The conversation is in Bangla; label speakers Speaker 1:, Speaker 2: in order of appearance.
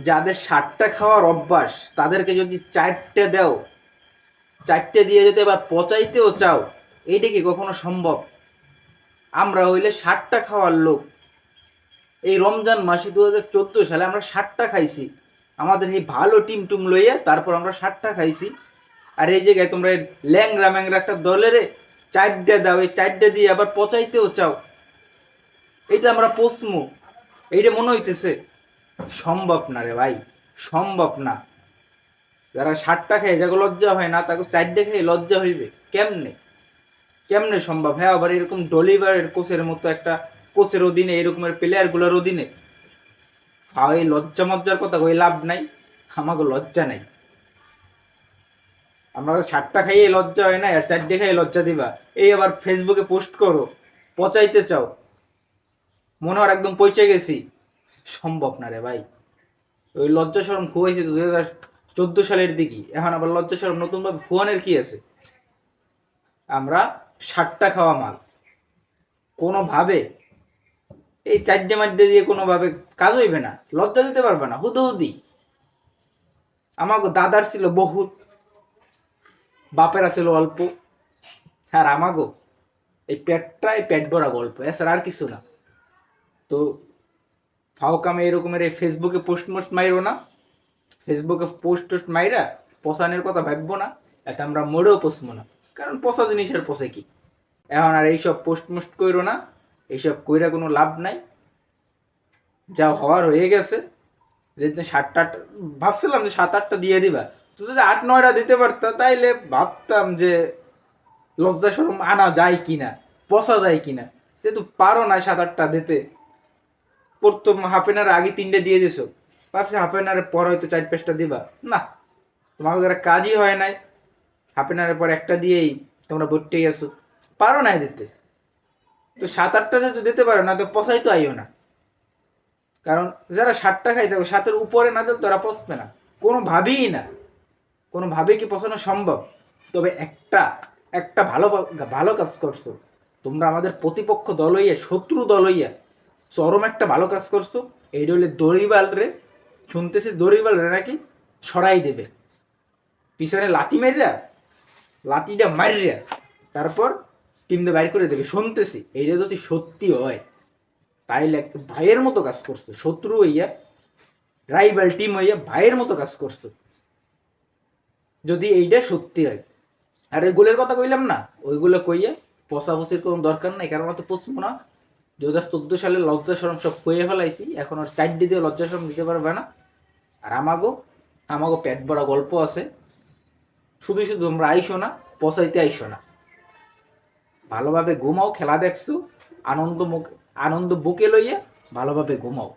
Speaker 1: যাদের 7টা খাওয়ার অভ্যাস তাদেরকে যদি 4টে দাও, 4টে দিয়ে যদি এবার পচাইতেও চাও, এইটা কি কখনো সম্ভব? আমরা হইলে 7টা খাওয়ার লোক। এই রমজান মাসে 2014 সালে আমরা 7টা খাইছি, আমাদের এই ভালো টিম টুম লইয়া তারপর আমরা 7টা খাইছি। আর এই জায়গায় তোমরা ল্যাংরা ম্যাংরা একটা দলের 4টে দাও, এই 4টে দিয়ে আবার পচাইতেও চাও, এইটা আমরা পসমু? এইটা মনে হইতেছে সম্ভব না রে ভাই, সম্ভব না। যারা 7টা খায় যাকে লজ্জা হয় না, তাকে 4টে খেয়ে লজ্জা হইবে কেমনে? কেমনে সম্ভব? হ্যাঁ, আবার এরকম ডলিভারের কোচের মতো একটা কোচের অধীনে এরকমের প্লেয়ারগুলোর অধীনে এই লজ্জা মজ্জার কথা কই লাভ নাই। আমাকে লজ্জা নাই। আমরা 7টা খাইয়ে লজ্জা হয় না, আর 4টে খাইয়ে লজ্জা দিবা? এই আবার ফেসবুকে পোস্ট করো, পচাইতে চাও, মনে হয় একদম পৌঁছে গেছি। সম্ভব না রে ভাই। ওই লজ্জা শরম খুয়াইছে তো 2014 সালের দিকে, এখন আবার লজ্জা শরম নতুনভাবে ফুয়ানের কি আছে? আমরা 7টা খাওয়া মাল কোনোভাবে এই 4টে মাড্ডে দিয়ে কোনোভাবে কাজ হইবে না, লজ্জা দিতে পারবে না হুদহুদি। আমাকে দাদার ছিল বহুত, বাপেরা ছিল অল্প, আর আমাগো এই পেট ভরা গল্প, এছাড়া আর কিছু না। তো ফাওকামে এরকমের এই ফেসবুকে পোস্ট মোস্ট মাইরো না, ফেসবুকে পোস্ট টোস্ট মাইরা পচানের কথা ভাববো না, এতে আমরা মরেও পচবো না, কারণ পচা জিনিসের পচে কি। এখন আর এইসব পোস্ট মোস্ট কইরো না, এইসব কইরা কোনো লাভ নাই, যা হওয়ার হয়ে গেছে। যেদিন 7টা, ভাবছিলাম যে 7-8টা দিয়ে দিবা, তো যদি 8-9টা দিতে পারতা তাইলে ভাবতাম যে লজ্জা শরম আনা যায় কিনা, পচা যায় কিনা। যেহেতু পারো না 7-8টা দিতে, প্রথম হাফ এন আওয়ার আগে 3টে দিয়ে দিছো, পাশে হাফ এন আওয়ারের পর হয়তো 4-5টা দিবা না। তোমাকে যারা কাজই হয় নাই, হাফ এন আওয়ারের পর একটা দিয়েই তোমরা ভর্তি গেছো, পারো নাই দিতে। তো 7-8টা যেহেতু দিতে পারো না, তো পচাই তো আইও না। কারণ যারা 7টা খাই থাকো, 7-এর উপরে না দিলে তারা পচবে না, কোনোভাবেই না, কোনোভাবেই কি পচানো সম্ভব? তবে একটা একটা ভালো ভালো কাজ করছো তোমরা, আমাদের প্রতিপক্ষ দল হইয়া, শত্রু দল হইয়া চরম একটা ভালো কাজ করছো। এইটা হলে দড়িবাল রে, শুনতেছি দড়িবাল রে নাকি সরাই দেবে, পিছনে লাথি মারিয়া, লাথিটা মারিয়া তারপর টিমদের বাইর করে দেবে শুনতেছি। এইটা যদি সত্যি হয় তাইলে একটা ভাইয়ের মতো কাজ করছো, শত্রু হইয়া, রাইভাল টিম হইয়া ভাইয়ের মতো কাজ করছো, যদি এইটা সত্যি হয়। আর ওই গোলের কথা কইলাম না, ওইগুলো কইয়া পচাপচির কোনো দরকার নাই, কারণ অত পচবো না। 2014 সালে লজ্জা শরম সব কইয়ে ফেলাইছি, এখন আর 4 দিয়ে লজ্জা শরম দিতে পারবে না। আর আমাগো আমাগো পেট ভরা গল্প আছে, শুধু শুধু তোমরা আইসো না, পচাইতে আইসো না। ভালোভাবে ঘুমাও, খেলা দেখছো, আনন্দ বুকে লইয়া ভালোভাবে ঘুমাও।